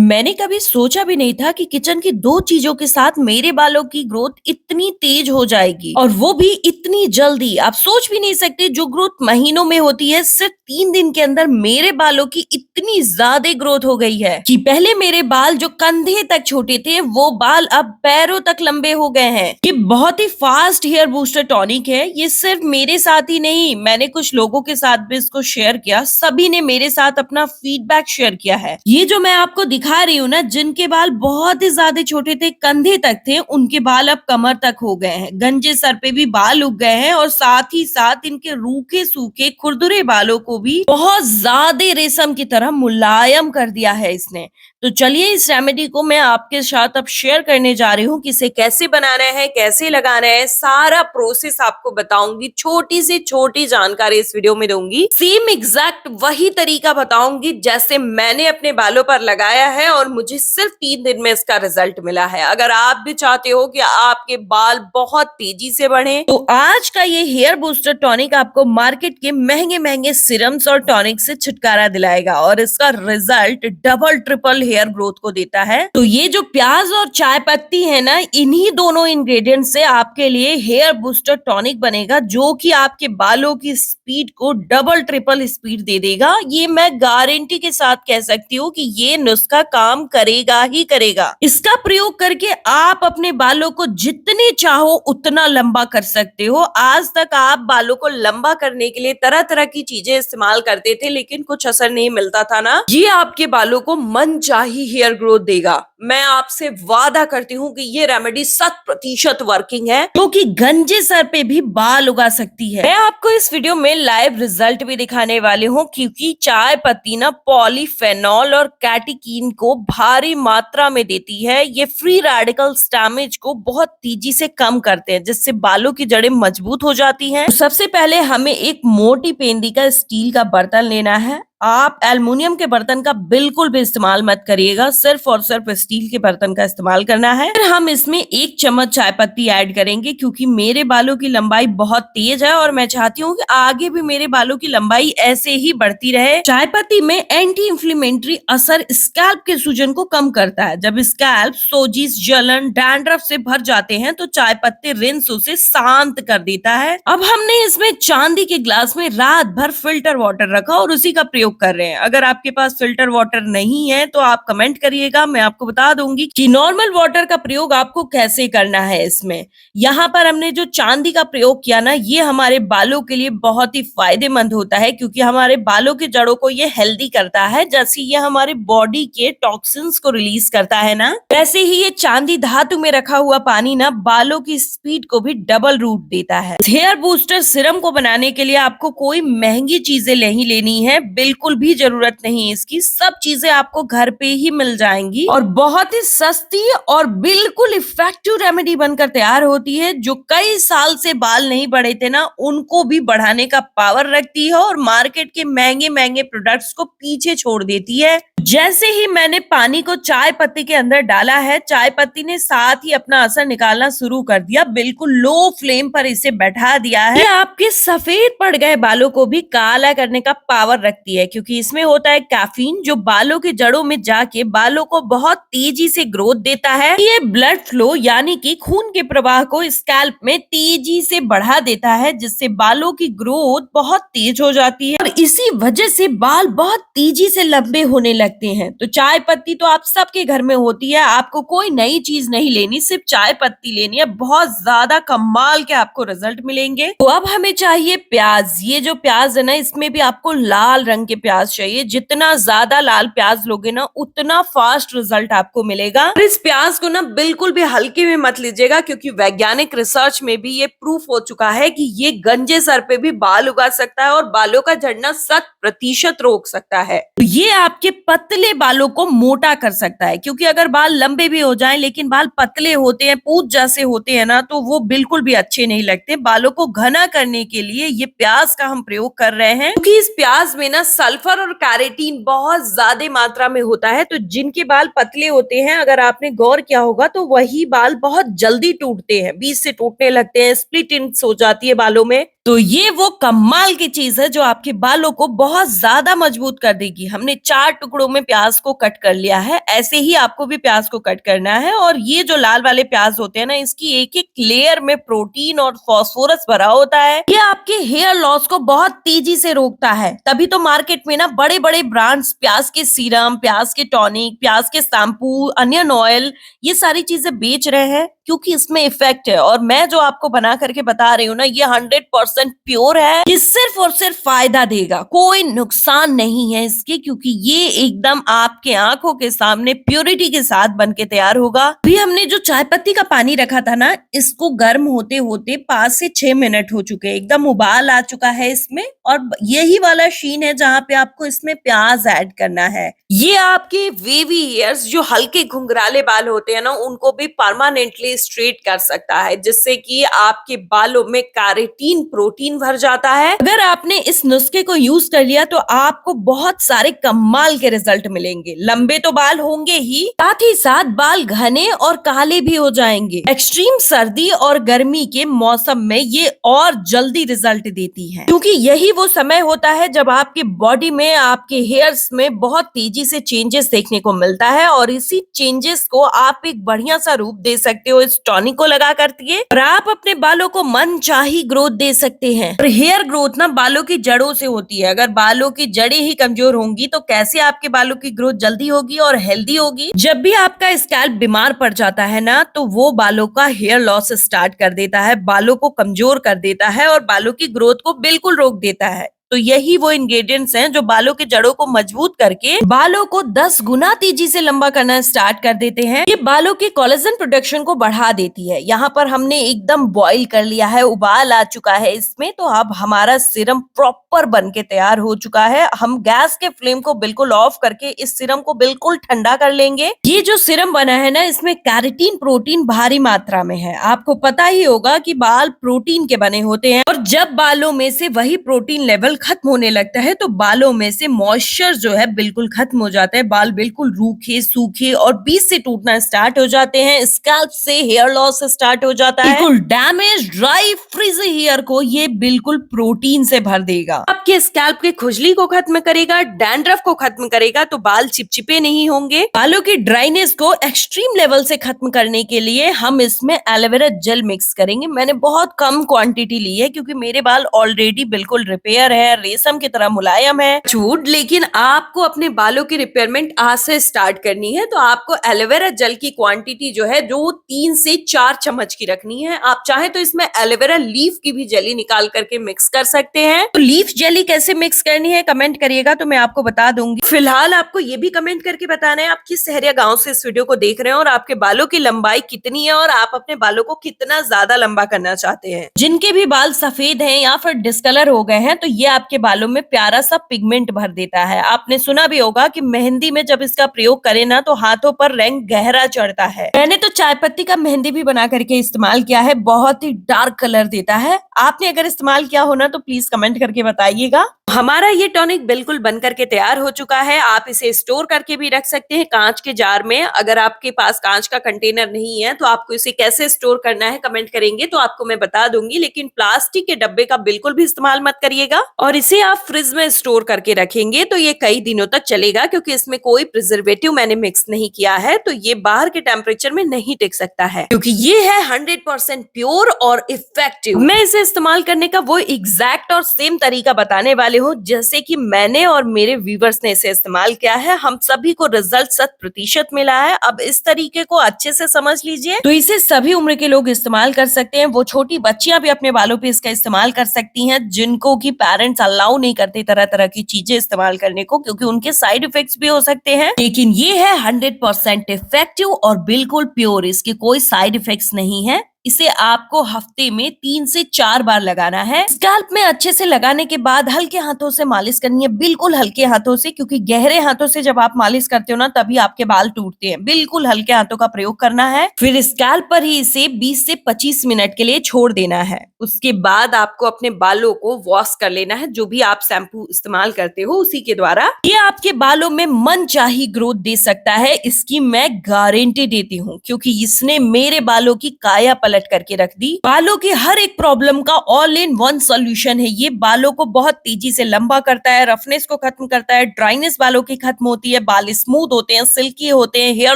मैंने कभी सोचा भी नहीं था कि किचन की दो चीजों के साथ मेरे बालों की ग्रोथ इतनी तेज हो जाएगी और वो भी इतनी जल्दी। आप सोच भी नहीं सकते, जो ग्रोथ महीनों में होती है सिर्फ 3 दिन के अंदर मेरे बालों की इतनी ज्यादा ग्रोथ हो गई है कि पहले मेरे बाल जो कंधे तक छोटे थे वो बाल अब पैरों तक लंबे हो गए हैं। ये बहुत ही फास्ट हेयर बूस्टर टॉनिक है। ये सिर्फ मेरे साथ ही नहीं, मैंने कुछ लोगों के साथ भी इसको शेयर किया। सभी ने मेरे साथ अपना फीडबैक शेयर किया है। ये जो मैं आपको दिखा रही हूँ ना, जिनके बाल बहुत ही ज्यादा छोटे थे, कंधे तक थे, उनके बाल अब कमर तक हो गए हैं। गंजे सर पे भी बाल उग गए हैं और साथ ही साथ इनके रूखे सूखे खुरदुरे बालों को भी बहुत ज्यादा रेशम की तरह मुलायम कर दिया है इसने। तो चलिए, इस रेमेडी को मैं आपके साथ अब शेयर करने जा रही हूँ कि इसे कैसे बनाना है, कैसे लगाना है, सारा प्रोसेस आपको बताऊंगी। छोटी से छोटी जानकारी इस वीडियो में दूंगी। सेम एग्जैक्ट वही तरीका बताऊंगी जैसे मैंने अपने बालों पर लगाया है और मुझे सिर्फ 3 दिन में इसका रिजल्ट मिला है। अगर आप भी चाहते हो कि आपके बाल बहुत तेजी से बढ़े, तो आज का ये हेयर बूस्टर टॉनिक आपको मार्केट के महंगे महंगे सिरम्स और टॉनिक से छुटकारा दिलाएगा और इसका result double triple hair growth को देता है। तो ये जो प्याज और चाय पत्ती है ना, इन्हीं दोनों इंग्रेडिएंट से आपके लिए हेयर बूस्टर टॉनिक बनेगा, जो कि आपके बालों की स्पीड को डबल ट्रिपल स्पीड दे देगा। ये मैं गारंटी के साथ कह सकती हूँ कि ये नुस्खा काम करेगा ही करेगा। इसका प्रयोग करके आप अपने बालों को जितने चाहो उतना लंबा कर सकते हो। आज तक आप बालों को लंबा करने के लिए तरह तरह की चीजें इस्तेमाल करते थे, लेकिन कुछ असर नहीं मिलता था ना। ये आपके बालों को मनचाही हेयर ग्रोथ देगा। मैं आपसे वादा करती हूँ कि ये रेमेडी 100% वर्किंग है, क्योंकि गंजे सर पे भी बाल उगा सकती है। मैं आपको इस वीडियो में लाइव रिजल्ट भी दिखाने वाली हूँ, क्योंकि चाय पत्ती ना पॉलीफेनॉल और कैटेकीन को भारी मात्रा में देती है। ये फ्री रेडिकल्स डैमेज को बहुत तेजी से कम करते हैं, जिससे बालों की जड़ें मजबूत हो जाती हैं। तो सबसे पहले हमें एक मोटी पेंदी का स्टील का बर्तन लेना है। आप एल्युमिनियम के बर्तन का बिल्कुल भी इस्तेमाल मत करिएगा, सिर्फ और सिर्फ स्टील के बर्तन का इस्तेमाल करना है। फिर हम इसमें 1 चम्मच चाय पत्ती ऐड करेंगे, क्योंकि मेरे बालों की लंबाई बहुत तेज है और मैं चाहती हूँ कि आगे भी मेरे बालों की लंबाई ऐसे ही बढ़ती रहे। चाय पत्ती में एंटी इंफ्लेमेटरी असर स्कैल्प के सूजन को कम करता है। जब स्कैल्प सोजिश, जलन, डैंड्रफ से भर जाते हैं, तो चाय पत्ती रिंस उसे शांत कर देता है। अब हमने इसमें चांदी के ग्लास में रात भर फिल्टर वाटर रखा और उसी का प्रयोग कर रहे हैं। अगर आपके पास फिल्टर वाटर नहीं है तो आप कमेंट करिएगा, मैं आपको बता दूंगी कि नॉर्मल वाटर का प्रयोग आपको कैसे करना है। इसमें यहाँ पर हमने जो चांदी का प्रयोग किया ना, ये हमारे बालों के लिए बहुत ही फायदेमंद होता है, क्योंकि हमारे बालों की जड़ों को ये हेल्दी करता है। जैसे ये हमारे बॉडी के टॉक्सिन्स को रिलीज करता है ना, वैसे ही ये चांदी धातु में रखा हुआ पानी ना बालों की स्पीड को भी डबल रूट देता है। हेयर बूस्टर सिरम को बनाने के लिए आपको कोई महंगी चीजें नहीं लेनी है, बिल्कुल भी जरूरत नहीं। इसकी सब चीजें आपको घर पे ही मिल जाएंगी और बहुत ही सस्ती और बिल्कुल इफेक्टिव रेमेडी बनकर तैयार होती है, जो कई साल से बाल नहीं बढ़े थे ना, उनको भी बढ़ाने का पावर रखती है और मार्केट के महंगे महंगे प्रोडक्ट्स को पीछे छोड़ देती है। जैसे ही मैंने पानी को चाय पत्ती के अंदर डाला है, चाय पत्ती ने साथ ही अपना असर निकालना शुरू कर दिया। बिल्कुल लो फ्लेम पर इसे बैठा दिया है। ये आपके सफेद पड़ गए बालों को भी काला करने का पावर रखती है, क्योंकि इसमें होता है कैफीन, जो बालों की जड़ों में जाके बालों को बहुत तेजी से ग्रोथ देता है। ये ब्लड फ्लो यानी कि खून के प्रवाह को स्कैल्प में तेजी से बढ़ा देता है, जिससे बालों की ग्रोथ बहुत तेज हो जाती है और इसी वजह से बाल बहुत तेजी से लंबे होने लगते हैं। तो चाय पत्ती तो आप सबके घर में होती है, आपको कोई नई चीज नहीं लेनी, सिर्फ चाय पत्ती लेनी है। बहुत ज्यादा कमाल के आपको रिजल्ट मिलेंगे। तो अब हमें चाहिए प्याज। ये जो प्याज है ना, इसमें भी आपको लाल रंग के प्याज चाहिए। जितना ज्यादा लाल प्याज लोगे ना, उतना फास्ट रिजल्ट आपको मिलेगा। और इस प्याज को ना बिल्कुल भी हल्के में मत लीजिएगा, क्योंकि वैज्ञानिक रिसर्च में भी ये प्रूफ हो चुका है कि ये गंजे सर पे भी बाल उगा सकता है और बालों का झड़ना 100% रोक सकता है। तो ये आपके पतले बालों को मोटा कर सकता है, क्योंकि अगर बाल लंबे भी हो जाएं लेकिन बाल पतले होते हैं, पूंछ जैसे होते हैं ना, तो वो बिल्कुल भी अच्छे नहीं लगते। बालों को घना करने के लिए ये प्याज का हम प्रयोग कर रहे हैं, क्योंकि इस प्याज में ना सल्फर और कैरेटीन बहुत ज्यादा मात्रा में होता है। तो जिनके बाल पतले होते हैं, अगर आपने गौर किया होगा, तो वही बाल बहुत जल्दी टूटते हैं, बीच से टूटने लगते हैं, स्प्लिट एंड्स हो जाती है बालों में। तो ये वो कमाल की चीज है जो आपके बालों को बहुत ज्यादा मजबूत कर देगी। हमने 4 टुकड़ों में में प्याज को कट कर लिया है, ऐसे ही आपको भी प्याज को कट करना है। और ये जो लाल वाले प्याज होते हैं ना, इसकी एक एक लेयर में प्रोटीन और फास्फोरस भरा होता है। ये आपके हेयर लॉस को बहुत तेजी से रोकता है। तभी तो मार्केट में ना बड़े बड़े ब्रांड्स प्याज के सीरम, प्याज के टॉनिक, प्याज के शैम्पू, अनियन ऑयल, ये सारी चीजें बेच रहे हैं, क्योंकि इसमें इफेक्ट है। और मैं जो आपको बना करके बता रही हूँ ना, ये 100% प्योर है। ये सिर्फ और सिर्फ फायदा देगा, कोई नुकसान नहीं है इसके, क्योंकि ये एकदम आपके आंखों के सामने प्योरिटी के साथ बन के तैयार होगा। अभी हमने जो चाय पत्ती का पानी रखा था ना, इसको गर्म होते होते 5 से 6 मिनट हो चुके हैं, एकदम उबाल आ चुका है इसमें। और यही वाला शीन है जहाँ पे आपको इसमें प्याज ऐड करना है। ये आपके वेवी हेयर्स, जो हल्के घुंघराले बाल होते हैं ना, उनको भी परमानेंटली स्ट्रेट कर सकता है, जिससे कि आपके बालों में केराटिन प्रोटीन भर जाता है। अगर आपने इस नुस्खे को यूज कर लिया तो आपको बहुत सारे कमाल के रिजल्ट मिलेंगे। लंबे तो बाल होंगे ही, साथ ही साथ बाल घने और काले भी हो जाएंगे। एक्सट्रीम सर्दी और गर्मी के मौसम में ये और जल्दी रिजल्ट देती है, क्योंकि यही वो समय होता है जब आपके बॉडी में, आपके हेयर्स में बहुत तेजी से चेंजेस देखने को मिलता है। और इसी चेंजेस को आप एक बढ़िया सा रूप दे सकते हो इस टॉनिक को लगा करके, और आप अपने बालों को मनचाही ग्रोथ दे सकते हैं। और हेयर ग्रोथ ना बालों की जड़ों से होती है। अगर बालों की जड़ें ही कमजोर होंगी तो कैसे आपके बालों की ग्रोथ जल्दी होगी और हेल्दी होगी। जब भी आपका स्कैल्प बीमार पड़ जाता है ना, तो वो बालों का हेयर लॉस स्टार्ट कर देता है, बालों को कमजोर कर देता है और बालों की ग्रोथ को बिल्कुल रोक देता है। तो यही वो इंग्रेडिएंट्स हैं जो बालों के जड़ों को मजबूत करके बालों को 10 गुना तेजी से लंबा करना स्टार्ट कर देते हैं। ये बालों के कोलेजन प्रोडक्शन को बढ़ा देती है। यहाँ पर हमने एकदम बॉईल कर लिया है, उबाल आ चुका है इसमें। तो अब हमारा सीरम प्रॉपर बन के तैयार हो चुका है। हम गैस के फ्लेम को बिल्कुल ऑफ करके इस सीरम को बिल्कुल ठंडा कर लेंगे। ये जो सीरम बना है ना, इसमें केराटिन प्रोटीन भारी मात्रा में है। आपको पता ही होगा कि बाल प्रोटीन के बने होते हैं, और जब बालों में से वही प्रोटीन लेवल खत्म होने लगता है तो बालों में से मॉइस्चर जो है बिल्कुल खत्म हो जाता है। बाल बिल्कुल रूखे, सूखे और बीच से टूटना स्टार्ट हो जाते हैं। स्कैल्प से हेयर लॉस स्टार्ट हो जाता है। बिल्कुल डैमेज, ड्राई, फ्रिजी हेयर को ये बिल्कुल प्रोटीन से भर देगा। आपके स्कैल्प की खुजली को खत्म करेगा, डैंड्रफ को खत्म करेगा, तो बाल चिपचिपे नहीं होंगे। बालों की ड्राइनेस को एक्सट्रीम लेवल से खत्म करने के लिए हम इसमें एलोवेरा जेल मिक्स करेंगे। मैंने बहुत कम क्वांटिटी ली है, क्योंकि मेरे बाल ऑलरेडी बिल्कुल रिपेयर है, रेशम की तरह मुलायम है छूट। लेकिन आपको अपने बालों की रिपेयरमेंट आज से स्टार्ट करनी है, तो आपको एलोवेरा जेल की क्वांटिटी जो है 3 से 4 चम्मच की रखनी है। आप चाहे तो इसमें एलोवेरा लीफ की भी जेली निकाल करके मिक्स कर सकते हैं। तो लीफ जेली कैसे मिक्स करनी है कमेंट करिएगा, तो मैं आपको बता दूंगी। फिलहाल आपको ये भी कमेंट करके बताना है आप किस शहर या गाँव से इस वीडियो को देख रहे हैं, और आपके बालों की लंबाई कितनी है, और आप अपने बालों को कितना ज्यादा लंबा करना चाहते हैं। जिनके भी बाल सफेद हैं या फिर डिस्कलर हो गए हैं, तो ये आपके बालों में प्यारा सा पिगमेंट भर देता है। आपने सुना भी होगा कि मेहंदी में जब इसका प्रयोग करें ना, तो हाथों पर रंग गहरा चढ़ता है। मैंने तो चाय पत्ती का मेहंदी भी बना करके इस्तेमाल किया है, बहुत ही डार्क कलर देता है। आपने अगर इस्तेमाल किया हो ना, तो प्लीज कमेंट करके बताइएगा। हमारा ये टॉनिक बिल्कुल बन करके तैयार हो चुका है। आप इसे स्टोर करके भी रख सकते हैं कांच के जार में। अगर आपके पास कांच का कंटेनर नहीं है, तो आपको इसे कैसे स्टोर करना है कमेंट करेंगे तो आपको मैं बता दूंगी। लेकिन प्लास्टिक के डब्बे का बिल्कुल भी इस्तेमाल मत करिएगा, और इसे आप फ्रिज में स्टोर करके रखेंगे तो ये कई दिनों तक चलेगा, क्योंकि इसमें कोई प्रिजर्वेटिव मैंने मिक्स नहीं किया है। तो ये बाहर के टेम्परेचर में नहीं टिक सकता है, क्योंकि ये है 100% प्योर और इफेक्टिव। मैं इसे इस्तेमाल करने का वो एग्जैक्ट और सेम तरीका बताने वाले हूँ जैसे कि मैंने और मेरे व्यूवर्स ने इसे इस्तेमाल किया है। हम सभी को रिजल्ट 100% मिला है। अब इस तरीके को अच्छे से समझ लीजिए। तो इसे सभी उम्र के लोग इस्तेमाल कर सकते हैं। वो छोटी बच्चियां भी अपने बालों पे इसका इस्तेमाल कर सकती हैं, जिनको की पेरेंट्स अलाउ नहीं करते तरह तरह की चीजें इस्तेमाल करने को, क्योंकि उनके साइड इफेक्ट्स भी हो सकते हैं। लेकिन ये है 100% इफेक्टिव और बिल्कुल प्योर, इसके कोई साइड इफेक्ट्स नहीं है। इसे आपको हफ्ते में 3 से 4 बार लगाना है। स्कैल्प में अच्छे से लगाने के बाद हल्के हाथों से मालिश करनी है, बिल्कुल हल्के हाथों से, क्योंकि गहरे हाथों से जब आप मालिश करते हो ना, तभी आपके बाल टूटते हैं। बिल्कुल हल्के हाथों का प्रयोग करना है। फिर स्कैल्प पर ही इसे 20 से 25 मिनट के लिए छोड़ देना है। उसके बाद आपको अपने बालों को वॉश कर लेना है, जो भी आप शैम्पू इस्तेमाल करते हो उसी के द्वारा। ये आपके बालों में मनचाही ग्रोथ दे सकता है, इसकी मैं गारंटी देती हूँ, क्योंकि इसने मेरे बालों की काया पलट सेलेक्ट करके रख दी। बालों की हर एक प्रॉब्लम का ऑल इन वन सोल्यूशन है। ये बालों को बहुत तेजी से लंबा करता है, रफनेस को खत्म करता है, ड्राइनेस बालों की खत्म होती है, बाल स्मूथ होते हैं, सिल्की होते हैं, हेयर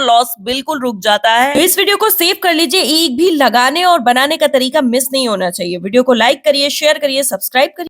लॉस बिल्कुल रुक जाता है। तो इस वीडियो को सेव कर लीजिए, एक भी लगाने और बनाने का तरीका मिस नहीं होना चाहिए। वीडियो को लाइक करिए, शेयर करिए, सब्सक्राइब करिए।